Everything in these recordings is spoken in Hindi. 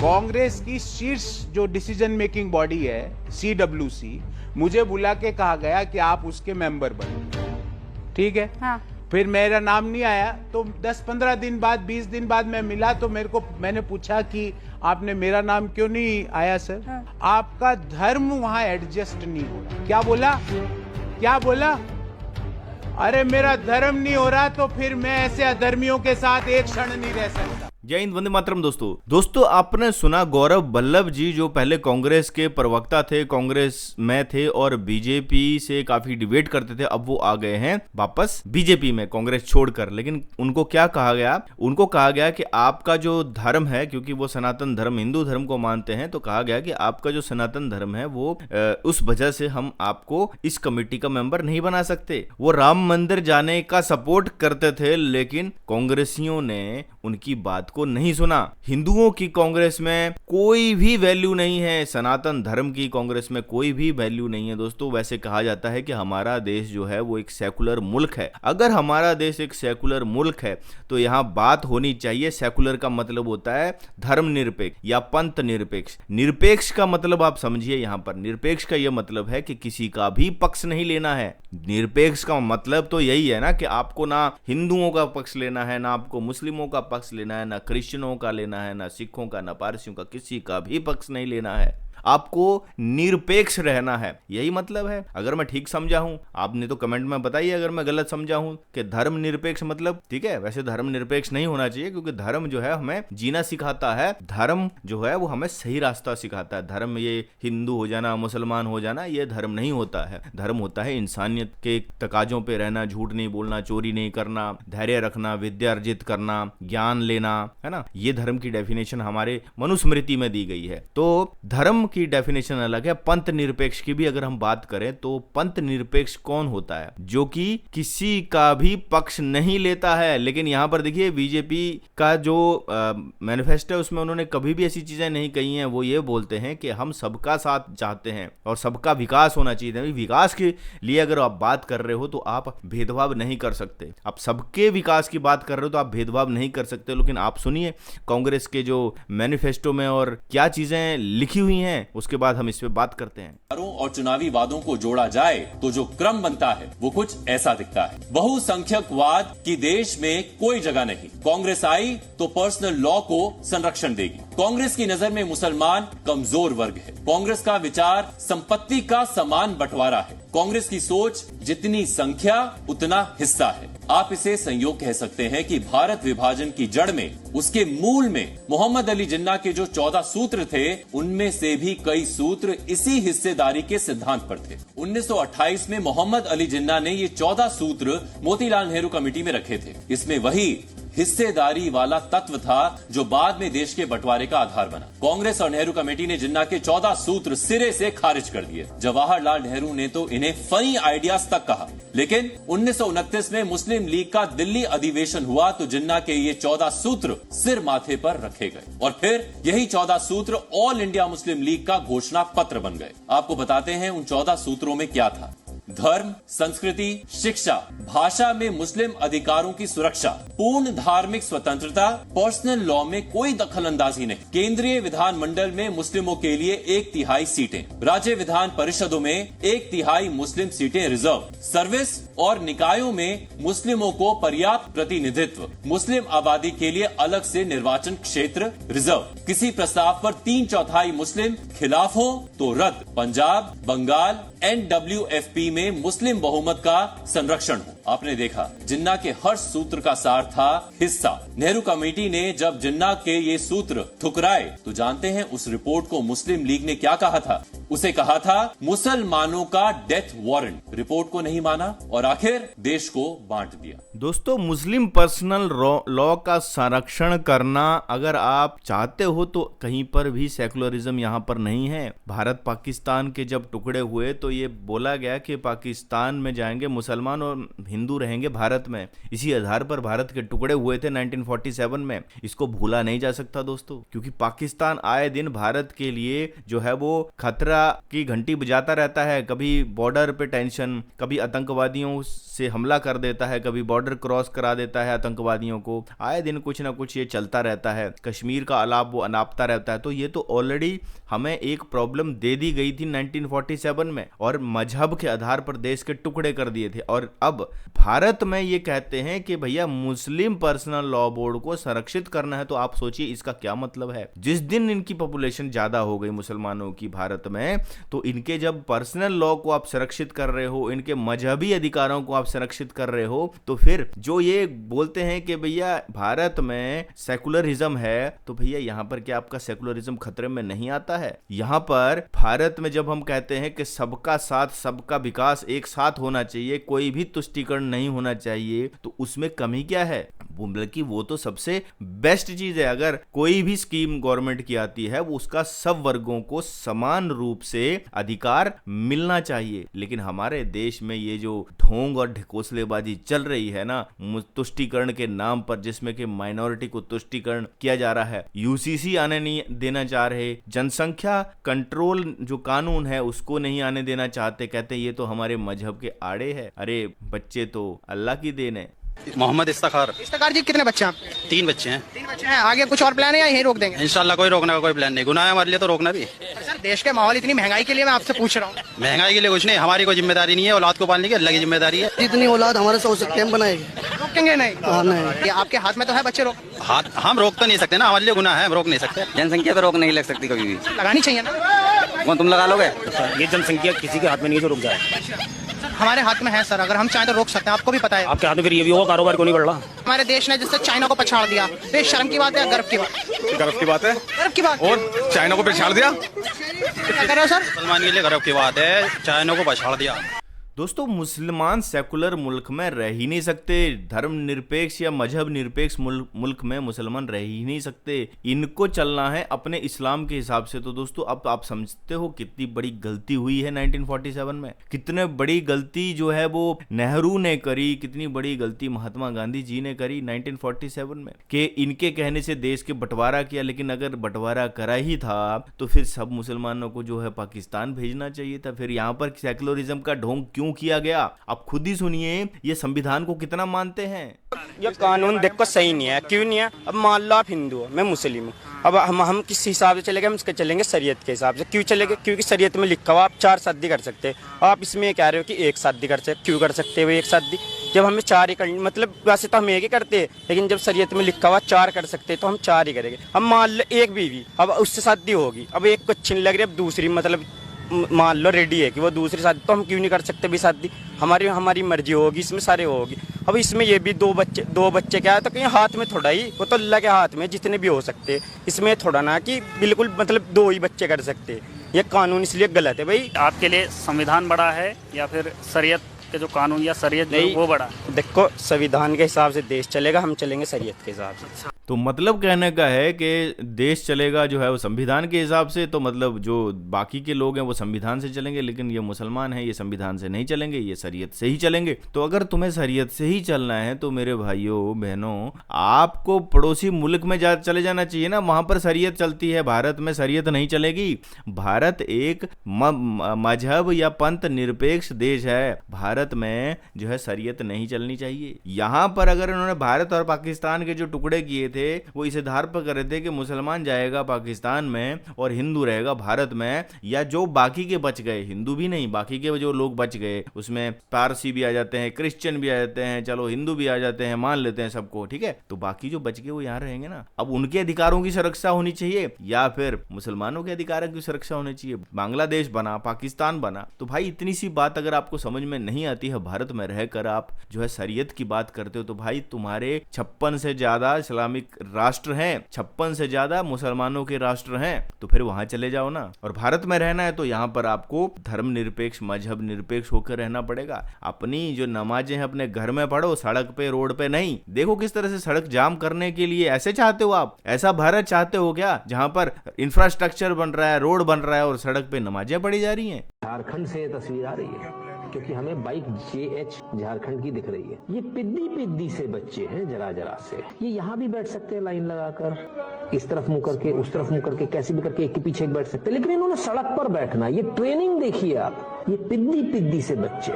कांग्रेस की शीर्ष जो डिसीजन मेकिंग बॉडी है CWC, मुझे बुला के कहा गया कि आप उसके मेंबर बनो। ठीक है। हाँ। फिर मेरा नाम नहीं आया, तो 10-15 दिन बाद 20 दिन बाद मैं मिला तो मैंने पूछा कि आपने मेरा नाम क्यों नहीं आया सर? हाँ। आपका धर्म वहां एडजस्ट नहीं हो रहा। क्या बोला? अरे मेरा धर्म नहीं हो रहा तो फिर मैं ऐसे अधर्मियों के साथ एक क्षण नहीं रह सकता। जय हिंद, वंदे मातरम। दोस्तों आपने सुना गौरव वल्लभ जी जो पहले कांग्रेस के प्रवक्ता थे, कांग्रेस में थे और बीजेपी से काफी डिबेट करते थे। अब वो आ गए हैं वापस बीजेपी में, कांग्रेस छोड़कर। लेकिन उनको क्या कहा गया? उनको कहा गया कि आपका जो धर्म है, क्योंकि वो सनातन धर्म, हिंदू धर्म को मानते हैं, तो कहा गया कि आपका जो सनातन धर्म है वो उस वजह से हम आपको इस कमेटी का मेंबर नहीं बना सकते। वो राम मंदिर जाने का सपोर्ट करते थे, लेकिन कांग्रेसियों ने उनकी बात को नहीं सुना। हिंदुओं की कांग्रेस में कोई भी वैल्यू नहीं है, सनातन धर्म की कांग्रेस में कोई भी वैल्यू नहीं है। दोस्तों वैसे कहा जाता है कि हमारा देश जो है वो एक सेकुलर मुल्क है। अगर हमारा देश एक सेकुलर मुल्क है तो यहाँ बात होनी चाहिए। सेकुलर का मतलब होता है धर्मनिरपेक्ष या पंथ निरपेक्ष। निरपेक्ष का मतलब आप समझिए, यहाँ पर निरपेक्ष का यह मतलब है कि किसी का भी पक्ष नहीं लेना है। निरपेक्ष का मतलब तो यही है ना कि आपको ना हिंदुओं का पक्ष लेना है, ना आपको मुस्लिमों का पक्ष लेना है, ना क्रिश्चियनों का लेना है, ना सिखों का, ना पारसियों का, किसी का भी पक्ष नहीं लेना है। आपको निरपेक्ष रहना है, यही मतलब है। अगर मैं ठीक समझा हूं, आपने तो कमेंट में बताइए अगर मैं गलत समझा हूं कि धर्म निरपेक्ष मतलब। ठीक है, वैसे धर्म निरपेक्ष नहीं होना चाहिए, क्योंकि धर्म जो है हमें जीना सिखाता है। धर्म जो है वो हमें सही रास्ता सिखाता है। धर्म ये हिंदू हो जाना, मुसलमान हो जाना, ये धर्म नहीं होता है। धर्म होता है इंसानियत के तकाजों पे रहना, झूठ नहीं बोलना, चोरी नहीं करना, धैर्य रखना, विद्या अर्जित करना, ज्ञान लेना, है ना। ये धर्म की डेफिनेशन हमारे मनुस्मृति में दी गई है। तो धर्म की डेफिनेशन अलग है। पंथ निरपेक्ष की भी अगर हम बात करें तो पंथ निरपेक्ष कौन होता है? जो कि किसी का भी पक्ष नहीं लेता है। लेकिन यहां पर देखिए बीजेपी का जो मैनिफेस्टो है उसमें उन्होंने कभी भी ऐसी चीजें नहीं कही हैं। वो ये बोलते हैं कि हम सबका साथ चाहते हैं और सबका विकास होना चाहिए। विकास के लिए अगर आप बात कर रहे हो तो आप भेदभाव नहीं कर सकते। आप सबके विकास की बात कर रहे हो तो आप भेदभाव नहीं कर सकते। लेकिन आप सुनिए कांग्रेस के जो मैनिफेस्टो में और क्या चीजें लिखी हुई हैं, उसके बाद हम इस पे बात करते हैं। और चुनावी वादों को जोड़ा जाए तो जो क्रम बनता है वो कुछ ऐसा दिखता है। बहुसंख्यकवाद की देश में कोई जगह नहीं। कांग्रेस आई तो पर्सनल लॉ को संरक्षण देगी। कांग्रेस की नजर में मुसलमान कमजोर वर्ग है। कांग्रेस का विचार संपत्ति का समान बंटवारा है। कांग्रेस की सोच जितनी संख्या उतना हिस्सा है। आप इसे संयोग कह सकते हैं कि भारत विभाजन की जड़ में, उसके मूल में मोहम्मद अली जिन्ना के जो 14 सूत्र थे, उनमें से भी कई सूत्र इसी हिस्सेदारी के सिद्धांत पर थे। 1928 में मोहम्मद अली जिन्ना ने ये 14 सूत्र मोतीलाल नेहरू कमेटी में रखे थे। इसमें वही हिस्सेदारी वाला तत्व था जो बाद में देश के बंटवारे का आधार बना। कांग्रेस और नेहरू कमेटी ने जिन्ना के 14 सूत्र सिरे से खारिज कर दिए। जवाहरलाल नेहरू ने तो इन्हें फनी आइडियाज तक कहा। लेकिन 1929 में मुस्लिम लीग का दिल्ली अधिवेशन हुआ तो जिन्ना के ये 14 सूत्र सिर माथे पर रखे गए और फिर यही 14 सूत्र ऑल इंडिया मुस्लिम लीग का घोषणा पत्र बन गए। आपको बताते हैं उन 14 सूत्रों में क्या था। धर्म, संस्कृति, शिक्षा, भाषा में मुस्लिम अधिकारों की सुरक्षा, पूर्ण धार्मिक स्वतंत्रता, पर्सनल लॉ में कोई दखल अंदाजी नहीं, केंद्रीय विधानमंडल में मुस्लिमों के लिए 1/3 सीटें, राज्य विधान परिषदों में 1/3 मुस्लिम सीटें रिजर्व, सर्विस और निकायों में मुस्लिमों को पर्याप्त प्रतिनिधित्व, मुस्लिम आबादी के लिए अलग से निर्वाचन क्षेत्र रिजर्व, किसी प्रस्ताव पर 3/4 मुस्लिम खिलाफ हो तो रद्द, पंजाब, बंगाल, NWFP में मुस्लिम बहुमत का संरक्षण हो। आपने देखा जिन्ना के हर सूत्र का सार था हिस्सा। नेहरू कमेटी ने जब जिन्ना के ये सूत्र ठुकराए तो जानते हैं उस रिपोर्ट को मुस्लिम लीग ने क्या कहा था? उसे कहा था मुसलमानों का डेथ वारंट। रिपोर्ट को नहीं माना और आखिर देश को बांट दिया। दोस्तों मुस्लिम पर्सनल लॉ का संरक्षण करना अगर आप चाहते हो तो कहीं पर भी सेकुलरिज्म यहाँ पर नहीं है। भारत पाकिस्तान के जब टुकड़े हुए तो ये बोला गया कि पाकिस्तान में जाएंगे, मुसलमान और हिंदू रहेंगे भारत में। इसी आधार पर भारत के टुकड़े हुए थे 1947 में। इसको भूला नहीं जा सकता दोस्तों, क्योंकि पाकिस्तान आए दिन भारत के लिए जो है वो खतरा की घंटी बजाता रहता है। कभी बॉर्डर पे टेंशन, कभी आतंकवादियों से हमला कर देता है, कभी बॉर्डर क्रॉस करा देता है आतंकवादियों को। आए दिन कुछ ना कुछ ये चलता रहता है। कश्मीर का अलाप वो अनापता रहता है। तो ये तो ऑलरेडी हमें एक प्रॉब्लम दे दी गई थी 1947 में, और मजहब के आधार पर देश के टुकड़े कर दिए थे। और अब भारत में ये कहते हैं कि भैया मुस्लिम पर्सनल लॉ बोर्ड को संरक्षित करना है। तो आप सोचिए इसका क्या मतलब है। जिस दिन इनकी पॉपुलेशन ज्यादा हो गई मुसलमानों की भारत में, तो इनके जब पर्सनल लॉ को आप संरक्षित कर रहे हो, इनके मजहबी अधिकारों को आप संरक्षित कर रहे हो, तो फिर जो ये बोलते हैं कि भैया भारत में सेकुलरिज्म है, तो भैया यहां पर क्या आपका सेकुलरिज्म खतरे में नहीं आता है? यहां पर भारत में जब हम कहते हैं कि सबका साथ सबका विकास एक साथ होना चाहिए, कोई भी तुष्टीकरण नहीं होना चाहिए, तो उसमें कमी क्या है? बल्कि वो तो सबसे बेस्ट चीज है। अगर कोई भी स्कीम गवर्नमेंट की आती है, वो उसका सब वर्गों को समान रूप से अधिकार मिलना चाहिए। लेकिन हमारे देश में ये जो ढोंग और ढकोसलेबाजी चल रही है ना, तुष्टीकरण के नाम पर, जिसमें कि माइनॉरिटी को तुष्टीकरण किया जा रहा है, यूसीसी आने नहीं देना चाह रहे, जनसंख्या कंट्रोल जो कानून है उसको नहीं आने देना चाहते, कहते ये तो हमारे मजहब के आड़े है। अरे बच्चे तो अल्लाह की देन है। मोहम्मद इफ्तार जी, कितने बच्चे हैं आपके? 3 बच्चे हैं। 3 बच्चे हैं। आगे कुछ और प्लान है या यहीं रोक देंगे? इंशाल्लाह कोई रोकने का कोई प्लान नहीं। गुनाह है हमारे लिए तो रोकना भी। सर, देश के माहौल इतनी महंगाई के लिए मैं आपसे पूछ रहा हूँ। महंगाई के लिए कुछ नहीं, हमारी कोई जिम्मेदारी नहीं है। औलाद को पालने की अल्लाह की जिम्मेदारी है। जितनी औलाद हमारे से हो सकते हैं हम बनाएंगे। रोकेंगे नहीं? नहीं। ये आपके हाथ में तो है बच्चे रोक। हाथ हम रोक तो नहीं सकते ना, हमारे लिए गुनाह है, हम रोक नहीं सकते। जनसंख्या पे रोक नहीं लग सकती कभी भी। लगानी चाहिए ना। कौन तुम लगा लोगे? ये जनसंख्या किसी के हाथ में नहीं है जो रुक जाए। हमारे हाथ में है सर, अगर हम चाहें तो रोक सकते हैं। आपको भी पता है। आपके हाथ में फिर ये भी होगा, कारोबार को नहीं बढ़ रहा। हमारे देश ने जिससे चाइना को पछाड़ दिया, तो ये शर्म की बात है, गर्व की बात? गर्व की बात है। गर्व की बात। और चाइना को पछाड़ दिया, क्या कर रहे हो सर? मुसलमान के लिए गर्व की बात है, चाइना को पछाड़ दिया। दोस्तों, मुसलमान सेकुलर मुल्क में रह ही नहीं सकते। धर्म निरपेक्ष या मजहब निरपेक्ष मुल्क में मुसलमान रह ही नहीं सकते। इनको चलना है अपने इस्लाम के हिसाब से। तो दोस्तों, अब आप समझते हो कितनी बड़ी गलती हुई है 1947 में। कितने बड़ी गलती जो है वो नेहरू ने करी, कितनी बड़ी गलती महात्मा गांधी जी ने करी 1947 में, कि इनके कहने से देश के बंटवारा किया। लेकिन अगर बंटवारा करा ही था तो फिर सब मुसलमानों को जो है पाकिस्तान भेजना चाहिए था। फिर यहाँ पर सेकुलरिज्म का ढोंग क्यों किया गया? आप खुद ही सुनिए, ये संविधान को कितना मानते हैं। ये कानून देखो सही नहीं है। क्यों नहीं है? अब मान लो आप हिंदू हो, मैं मुस्लिम हूँ। अब हम किस हिसाब से चलेंगे? हम चलेंगे शरीयत के हिसाब से। क्यों चलेंगे? क्योंकि शरीयत में लिखा हुआ आप 4 शादी कर सकते हैं। आप इसमें ये कह रहे हो कि 1 शादी कर सकते। क्यों कर सकते हो 1 शादी? जब हमें 4 ही करनी, मतलब वैसे तो हम 1 ही करते हैं, लेकिन जब शरीयत में लिखा हुआ 4 कर सकते हैं तो हम 4 ही करेंगे। हम मान लो 1 बीवी, अब उससे शादी होगी, अब 1 को अच्छी नहीं लग रही, अब दूसरी मतलब मान लो रेडी है कि वो दूसरी शादी, तो हम क्यों नहीं कर सकते भी शादी? हमारी मर्जी होगी, इसमें सारे होगी। अब इसमें ये भी 2 बच्चे क्या है, तो कहीं हाथ में थोड़ा ही, वो तो अल्लाह के हाथ में जितने भी हो सकते। इसमें थोड़ा ना कि बिल्कुल मतलब 2 ही बच्चे कर सकते। ये कानून इसलिए गलत है भाई। आपके लिए संविधान बड़ा है या फिर शरीयत के जो कानून या शरीयत वो बड़ा? देखो, संविधान के हिसाब से देश चलेगा, हम चलेंगे शरीयत के हिसाब से। तो मतलब कहने का है कि देश चलेगा जो है वो संविधान के हिसाब से। तो मतलब जो बाकी के लोग हैं वो संविधान से चलेंगे, लेकिन ये मुसलमान हैं, ये संविधान से नहीं चलेंगे, ये शरीयत से ही चलेंगे। तो अगर तुम्हें शरीयत से ही चलना है तो मेरे भाइयों बहनों, आपको पड़ोसी मुल्क में चले जाना चाहिए ना। वहां पर शरीयत चलती है, भारत में शरीयत नहीं चलेगी। भारत एक मजहब या पंथ निरपेक्ष देश है। भारत में जो है शरीयत नहीं चलनी चाहिए। यहां पर अगर उन्होंने भारत और पाकिस्तान के जो टुकड़े किए थे वो इस आधार पर कर रहे थे कि मुसलमान जाएगा पाकिस्तान में और हिंदू रहेगा भारत में, या जो बाकी के बच गए, हिंदू भी नहीं, बाकी के जो लोग बच गए, उसमें पारसी भी आ जाते हैं, क्रिश्चियन भी आ जाते हैं, चलो हिंदू भी आ जाते हैं, मान लेते हैं सबको, ठीक है। तो बाकी जो बच गए वो यहाँ रहेंगे ना। अब उनके अधिकारों की सुरक्षा होनी चाहिए या फिर मुसलमानों के अधिकारों की सुरक्षा होनी चाहिए। बांग्लादेश बना, पाकिस्तान बना, तो भाई इतनी सी बात अगर आपको समझ में नहीं आती है, भारत में रहकर आप जो है शरीयत की बात करते हो, तो भाई तुम्हारे 56 से ज्यादा इस्लामिक राष्ट्र हैं, 56 से ज्यादा मुसलमानों के राष्ट्र हैं, तो फिर वहां चले जाओ ना। और भारत में रहना है तो यहाँ पर आपको धर्म निरपेक्ष, मजहब निरपेक्ष होकर रहना पड़ेगा। अपनी जो नमाजें हैं अपने घर में पढ़ो, सड़क पे रोड पे नहीं। देखो किस तरह से सड़क जाम करने के लिए, ऐसे चाहते हो आप? ऐसा भारत चाहते हो क्या जहां पर इंफ्रास्ट्रक्चर बन रहा है, रोड बन रहा है और सड़क पे नमाजें पढ़ी जा रही हैं? झारखंड से ये तस्वीर आ रही है। क्योंकि हमें बाइक JH झारखंड की दिख रही है। ये पिद्दी से बच्चे हैं, जरा से। ये यहाँ भी बैठ सकते हैं लाइन लगाकर, इस तरफ मुंह करके, उस तरफ मुंह करके, कैसे भी करके एक के पीछे एक बैठ सकते हैं, लेकिन इन्होंने सड़क पर बैठना। ये ट्रेनिंग देखिए आप, ये पिद्दी से बच्चे,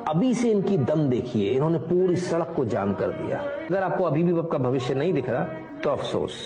अभी से इनकी दम देखिए, इन्होंने पूरी सड़क को जाम कर दिया। अगर आपको अभी भी आपका भविष्य नहीं दिख रहा तो अफसोस,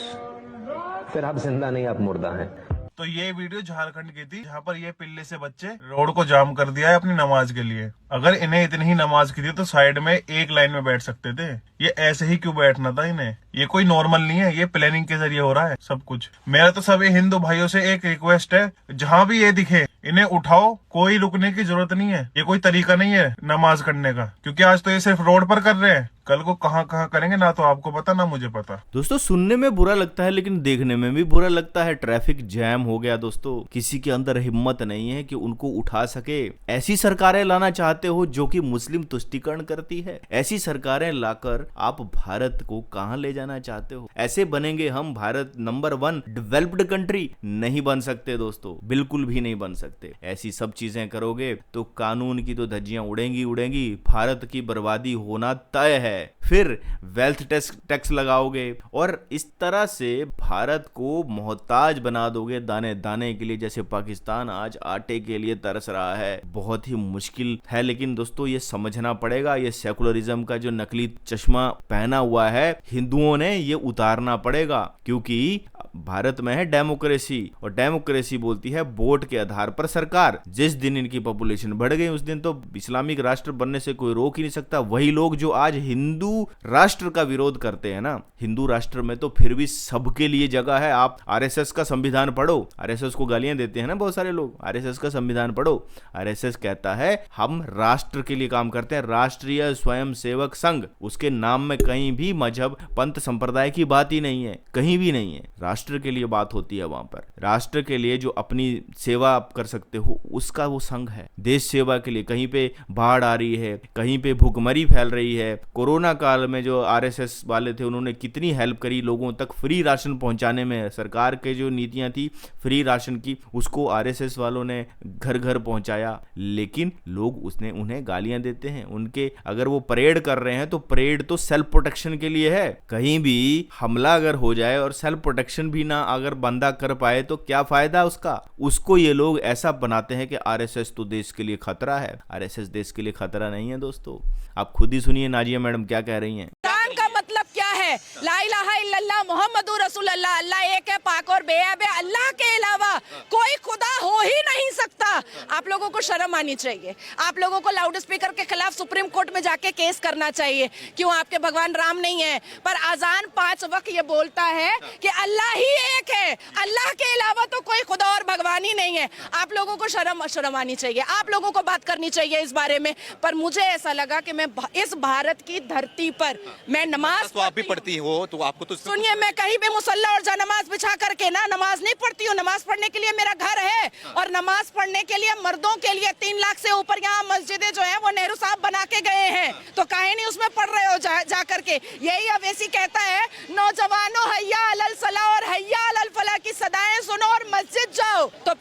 फिर आप जिंदा नहीं, आप मुर्दा हैं। तो ये वीडियो झारखंड की थी, जहाँ पर ये पिल्ले से बच्चे रोड को जाम कर दिया है अपनी नमाज के लिए। अगर इन्हें इतनी ही नमाज की थी तो साइड में एक लाइन में बैठ सकते थे। ये ऐसे ही क्यों बैठना था इन्हें? ये कोई नॉर्मल नहीं है, ये प्लानिंग के जरिए हो रहा है सब कुछ। मेरा तो सभी हिंदू भाइयों से एक रिक्वेस्ट है, जहाँ भी ये दिखे इन्हें उठाओ, कोई रुकने की जरूरत नहीं है। ये कोई तरीका नहीं है नमाज करने का, क्योंकि आज तो ये सिर्फ रोड पर कर रहे हैं, कल को कहाँ करेंगे ना तो आपको पता ना मुझे पता। दोस्तों सुनने में बुरा लगता है लेकिन देखने में भी बुरा लगता है। ट्रैफिक जैम हो गया दोस्तों, किसी के अंदर हिम्मत नहीं है कि उनको उठा सके। ऐसी सरकारें लाना चाहते हो जो कि मुस्लिम तुष्टीकरण करती है? ऐसी सरकारें लाकर आप भारत को कहां ले जाना चाहते हो? ऐसे बनेंगे हम भारत नंबर 1 डेवलप्ड कंट्री? नहीं बन सकते दोस्तों, बिल्कुल भी नहीं बन सकते। ऐसी सब चीजें करोगे तो कानून की तो धज्जियां उड़ेंगी, भारत की बर्बादी होना तय है। फिर वेल्थ टैक्स लगाओगे और इस तरह से भारत को मोहताज बना दोगे दाने दाने के लिए, जैसे पाकिस्तान आज आटे के लिए तरस रहा है। बहुत ही मुश्किल है, लेकिन दोस्तों ये समझना पड़ेगा। ये सेकुलरिज्म का जो नकली चश्मा पहना हुआ है हिंदुओं ने, ये उतारना पड़ेगा, क्योंकि भारत में है डेमोक्रेसी, और डेमोक्रेसी बोलती है वोट के आधार पर सरकार। जिस दिन इनकी पॉपुलेशन बढ़ गई उस दिन तो इस्लामिक राष्ट्र बनने से कोई रोक ही नहीं सकता। वही लोग जो आज हिंदू राष्ट्र का विरोध करते हैं ना, हिंदू राष्ट्र में तो फिर भी सबके लिए जगह है। आप RSS का संविधान पढ़ो, RSS को गालियां देते हैं ना बहुत सारे लोग, RSS का संविधान पढ़ो। RSS कहता है हम राष्ट्र के लिए काम करते हैं, राष्ट्रीय स्वयंसेवक संघ। उसके नाम में कहीं भी मजहब पंथ संप्रदाय की बात ही नहीं है, कहीं भी नहीं है। राष्ट्र के लिए बात होती है वहां पर। राष्ट्र के लिए जो अपनी सेवा आप कर सकते हो उसका वो संघ है। देश सेवा के लिए कहीं पे बाढ़ आ रही है, कहीं पे भूखमरी फैल रही है। कोरोना काल में जो RSS वाले थे उन्होंने कितनी हेल्प करी लोगों तक फ्री राशन पहुंचाने में। सरकार के जो नीतियां थी फ्री राशन की, उसको RSS वालों ने घर घर पहुंचाया, लेकिन लोग उन्हें गालियां देते हैं। उनके अगर वो परेड कर रहे हैं तो परेड तो सेल्फ प्रोटेक्शन के लिए है। कहीं भी हमला अगर हो जाए और सेल्फ प्रोटेक्शन भी ना अगर बंदा कर पाए तो क्या फायदा उसका? उसको ये लोग ऐसा बनाते हैं कि RSS तो देश के लिए खतरा है। RSS देश के लिए खतरा नहीं है दोस्तों। आप खुद ही सुनिए नाजिया मैडम क्या कह रही हैं। कुरान का मतलब क्या है? ला इलाहा इल्लल्लाह मुहम्मदुर रसूलुल्लाह, अल्लाह एक है, पाक और बेअब है। अल्लाह के अलावा कोई खुदा हो ही नहीं सकता। आप लोगों को शर्म आनी चाहिए। आप लोगों को लाउड स्पीकर के खिलाफ सुप्रीम कोर्ट में जाके केस करना चाहिए। क्यों? आपके भगवान राम नहीं है, पर अजान 5 वक्त ये बोलता है कि अल्लाह ही एक है, अल्लाह के अलावा तो कोई खुदा और भगवान ही नहीं है। आप लोगों को शर्म आनी चाहिए, आप लोगों को बात करनी चाहिए इस बारे में। पर मुझे ऐसा लगा कि मैं इस भारत की धरती पर मैं नमाज तो आप भी पढ़ती हो तो आपको तो सुनिए, मैं कहीं भी मुसल्ला और नमाज बिछा करके ना नमाज नहीं पढ़ती हूँ। नमाज पढ़ने के लिए मेरा घर है, और नमाज पढ़ने के लिए मर्दों के लिए 3 लाख से ऊपर यहाँ मस्जिदें जो है वो नेहरू साहब बना के गए हैं। तो काहे नहीं उसमें पढ़ रहे हो जा करके? यही अवैसी कहता है नौजवानों हैया अलल सलाह और हैया अलल फलाह की सदाएं सुनो और मस्जिद जाओ। तो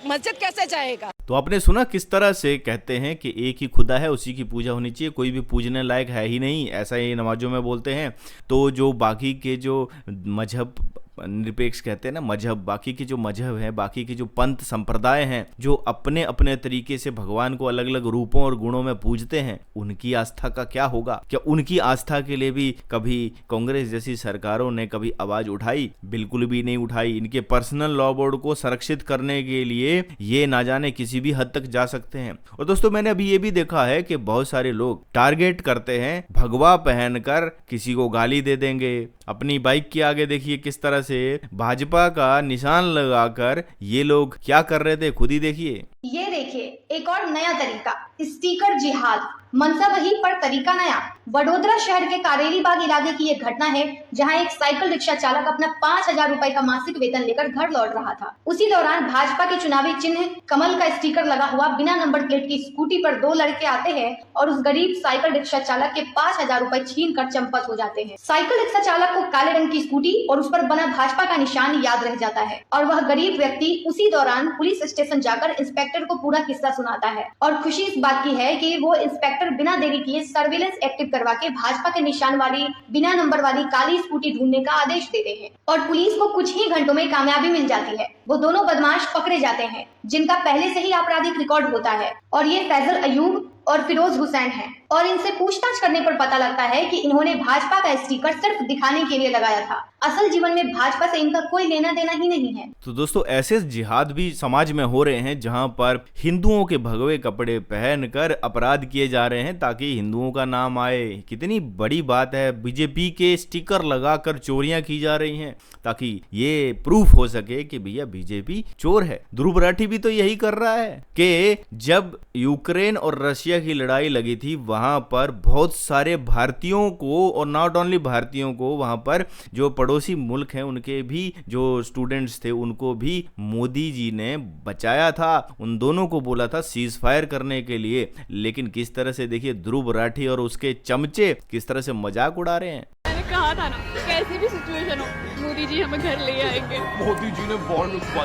मस्जिद कैसे जाएगा? तो आपने सुना किस तरह से कहते हैं कि एक ही खुदा है, उसी की पूजा होनी चाहिए, कोई भी पूजने लायक है ही नहीं, ऐसा ये नमाजों में बोलते हैं। तो जो बाकी के जो मजहब निरपेक्ष कहते हैं ना मजहब, बाकी के जो मजहब है, बाकी के जो पंथ संप्रदाय हैं, जो अपने अपने तरीके से भगवान को अलग अलग रूपों और गुणों में पूजते हैं, उनकी आस्था का क्या होगा? क्या उनकी आस्था के लिए भी कभी कांग्रेस जैसी सरकारों ने कभी आवाज उठाई? बिल्कुल भी नहीं उठाई। इनके पर्सनल लॉ बोर्ड को संरक्षित करने के लिए ये ना जाने किसी भी हद तक जा सकते हैं। और दोस्तों मैंने अभी ये भी देखा है कि बहुत सारे लोग टारगेट करते हैं, भगवा पहनकर किसी को गाली दे देंगे। अपनी बाइक के आगे देखिए किस तरह से भाजपा का निशान लगाकर ये लोग क्या कर रहे थे, खुद ही देखिए। ये देखिए एक और नया तरीका, स्टिकर जिहाद। मनसा वही पर तरीका नया। वडोदरा शहर के कारेली बाग इलाके की एक घटना है, जहां एक साइकिल रिक्शा चालक अपना 5000 रुपए का मासिक वेतन लेकर घर लौट रहा था। उसी दौरान भाजपा के चुनावी चिन्ह कमल का स्टिकर लगा हुआ बिना नंबर प्लेट की स्कूटी पर 2 लड़के आते हैं और उस गरीब साइकिल रिक्शा चालक के 5000 रुपए छीन कर चंपत हो जाते हैं। साइकिल रिक्शा चालक को काले रंग की स्कूटी और उस पर बना भाजपा का निशान याद रह जाता है और वह गरीब व्यक्ति उसी दौरान पुलिस स्टेशन जाकर इंस्पेक्टर इंस्पेक्टर को पूरा किस्सा सुनाता है। और खुशी इस बात की है कि वो इंस्पेक्टर बिना देरी किए सर्विलेंस एक्टिव करवा के भाजपा के निशान वाली बिना नंबर वाली काली स्कूटी ढूंढने का आदेश देते हैं और पुलिस को कुछ ही घंटों में कामयाबी मिल जाती है। वो दोनों बदमाश पकड़े जाते हैं जिनका पहले से ही आपराधिक रिकॉर्ड होता है और ये फैजल अयूब और फिरोज हुसैन हैं। और इनसे पूछताछ करने पर पता लगता है कि इन्होंने भाजपा का स्टिकर सिर्फ दिखाने के लिए लगाया था। असल जीवन में भाजपा से इनका कोई लेना देना ही नहीं है। तो दोस्तों ऐसे जिहाद भी समाज में हो रहे हैं जहां पर हिंदुओं के भगवे कपड़े पहनकर अपराध किए जा रहे हैं ताकि हिंदुओं का नाम आए। कितनी बड़ी बात है। बीजेपी के स्टिकर लगाकर चोरियां की जा रही हैं ताकि ये प्रूफ हो सके कि भैया बीजेपी चोर है। ध्रुव राठी भी तो यही कर रहा है कि जब यूक्रेन और रशिया की लड़ाई लगी थी वहां पर बहुत सारे भारतीयों को और नॉट ओनली भारतीयों को वहां पर जो पड़ोसी मुल्क हैं उनके भी जो स्टूडेंट्स थे उनको भी मोदी जी ने बचाया था। उन दोनों को बोला था सीज फायर करने के लिए। लेकिन किस तरह से देखिए ध्रुव राठी और उसके चमचे किस तरह से मजाक उड़ा रहे हैं। मैंने कहा था ना कैसी भी सिचुएशन हो मोदी जी हमें घर ले आएंगे। मोदी जी ने वॉर रुकवा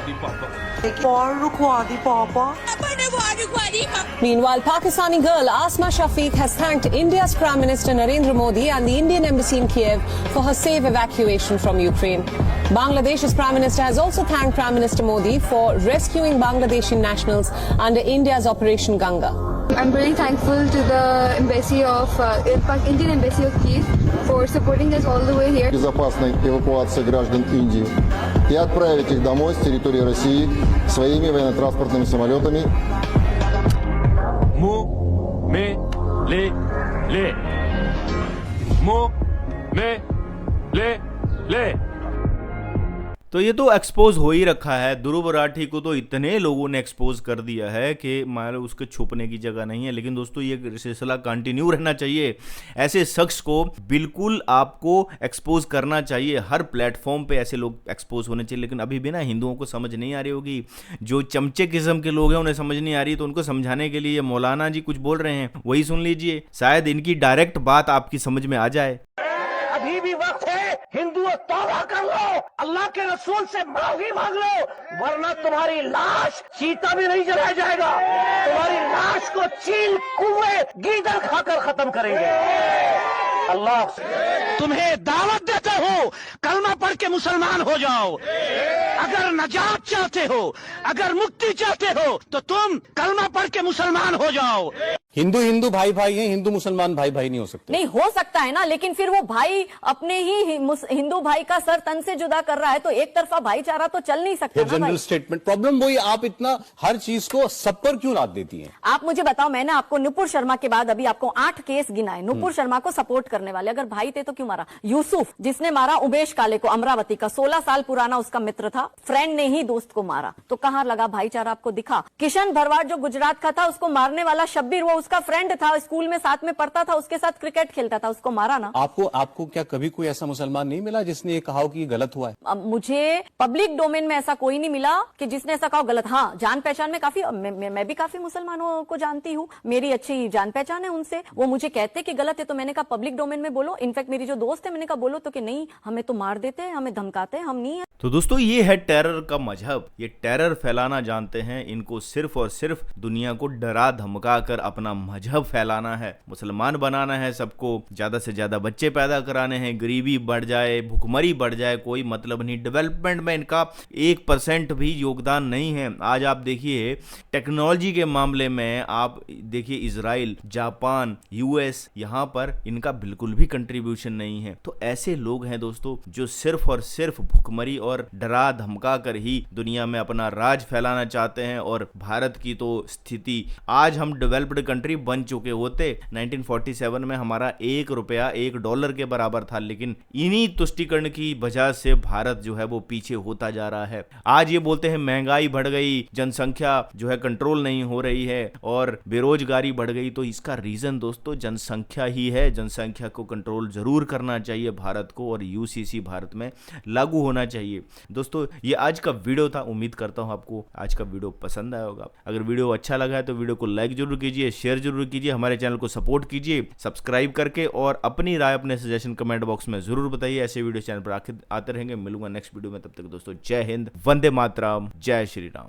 दी पापा। Meanwhile, Pakistani girl Asma Shafiq has thanked India's Prime Minister Narendra Modi and the Indian Embassy in Kiev for her safe evacuation from Ukraine. Bangladesh's Prime Minister has also thanked Prime Minister Modi for rescuing Bangladeshi nationals under India's Operation Ganga. I'm really thankful to the embassy of Indian Embassy of Kiev for supporting us all the way here. Безопасной эвакуации граждан Индии и отправить их домой с территории России своими военно-транспортными самолетами. तो ये तो एक्सपोज हो ही रखा है। ध्रुव राठी को तो इतने लोगों ने एक्सपोज कर दिया है कि मान लो उसके छुपने की जगह नहीं है। लेकिन दोस्तों ये सिलसिला कंटिन्यू रहना चाहिए। ऐसे शख्स को बिल्कुल आपको एक्सपोज करना चाहिए। हर प्लेटफॉर्म पे ऐसे लोग एक्सपोज होने चाहिए। लेकिन अभी भी ना हिंदुओं को समझ नहीं आ रही होगी। जो चमचे किस्म के लोग हैं उन्हें समझ नहीं आ रही, तो उनको समझाने के लिए मौलाना जी कुछ बोल रहे हैं, वही सुन लीजिए। शायद इनकी डायरेक्ट बात आपकी समझ में आ जाए। अभी भी वक्त है, हिंदुओं तौबा कर लो, अल्लाह के रसूल से माफी मांग लो, वरना तुम्हारी लाश चीता भी नहीं जलाया जाएगा। तुम्हारी लाश को चील कुएं गीदड़ खाकर खत्म करेंगे। अल्लाह तुम्हें दावत देता हूँ, कलमा पढ़ के मुसलमान हो जाओ। अगर नजात चाहते हो, अगर मुक्ति चाहते हो, तो तुम कलमा पढ़ के मुसलमान हो जाओ। हिंदू हिंदू भाई भाई हैं, हिंदू मुसलमान भाई भाई नहीं हो सकते। नहीं हो सकता है ना, लेकिन फिर वो भाई अपने ही हिंदू भाई का सर तन से जुदा कर रहा है, तो एक तरफा भाईचारा तो चल नहीं सकता ना। जनरल स्टेटमेंट प्रॉब्लम वही, आप इतना हर चीज को सब पर क्यों लाद देती हैं? आप मुझे बताओ, मैंने आपको नुपुर शर्मा के बाद अभी आपको 8 केस गिनाए नुपुर शर्मा को सपोर्ट करने वाले। अगर भाई थे तो क्यों मारा? यूसुफ जिसने मारा उमेश काले को, अमरावती का 16 साल पुराना उसका मित्र था, फ्रेंड ने ही दोस्त को मारा, तो कहां लगा भाईचारा? आपको दिखा? किशन भरवाड़ जो गुजरात का था, उसको मारने वाला शब्बीर वो उसका फ्रेंड था, स्कूल में साथ में पढ़ता था, उसके साथ क्रिकेट खेलता था, उसको मारा ना। आपको क्या कभी कोई ऐसा मुसलमान नहीं मिला जिसने ये कहा कि गलत हुआ है? अब मुझे पब्लिक डोमेन में ऐसा कोई नहीं मिला कि जिसने ऐसा कहा गलत। हाँ, जान पहचान में काफी मैं भी काफी मुसलमानों को जानती हूँ, मेरी अच्छी जान पहचान है उनसे। वो मुझे कहते कि गलत है, तो मैंने कहा पब्लिक डोमेन में बोलो। इनफैक्ट मेरी जो दोस्त है, मैंने कहा बोलो, तो कि नहीं हमें तो मार देते हैं, हमें धमकाते हैं, हम नहीं है। तो दोस्तों ये है टेरर का मजहब। ये टेरर फैलाना जानते हैं। इनको सिर्फ और सिर्फ दुनिया को डरा धमका कर अपना मजहब फैलाना है, मुसलमान बनाना है सबको, ज्यादा से ज्यादा बच्चे पैदा कराने हैं, गरीबी बढ़ जाए, भुखमरी बढ़ जाए, कोई मतलब नहीं। डेवलपमेंट में इनका 1% भी योगदान नहीं है। आज आप देखिए टेक्नोलॉजी के मामले में, आप देखिए इजराइल, जापान, यूएस, यहां पर इनका बिल्कुल भी कंट्रीब्यूशन नहीं है। तो ऐसे लोग हैं दोस्तों जो सिर्फ और सिर्फ भुखमरी और डरा धमका कर ही दुनिया में अपना राज फैलाना चाहते हैं। और भारत की तो स्थिति, आज हम डेवलप्ड कंट्री बन चुके होते। 1947 में हमारा $1 $1 के बराबर था, लेकिन इन्हीं तुष्टीकरण की वजह से भारत जो है वो पीछे होता जा रहा है। आज ये बोलते हैं महंगाई बढ़ गई, जनसंख्या जो है कंट्रोल नहीं हो रही है और बेरोजगारी बढ़ गई। तो इसका रीजन दोस्तों जनसंख्या ही है। जनसंख्या को कंट्रोल जरूर करना चाहिए भारत को, और यूसीसी भारत में लागू होना चाहिए। दोस्तों ये आज का वीडियो था। उम्मीद करता हूं आपको आज का वीडियो पसंद आया होगा। अगर वीडियो अच्छा लगा है तो वीडियो को लाइक जरूर कीजिए, शेयर जरूर कीजिए, हमारे चैनल को सपोर्ट कीजिए सब्सक्राइब करके, और अपनी राय अपने सजेशन कमेंट बॉक्स में जरूर बताइए। ऐसे वीडियो चैनल पर आते रहेंगे। मिलूंगा नेक्स्ट वीडियो में, तब तक दोस्तों जय हिंद, वंदे मातरम, जय श्री राम।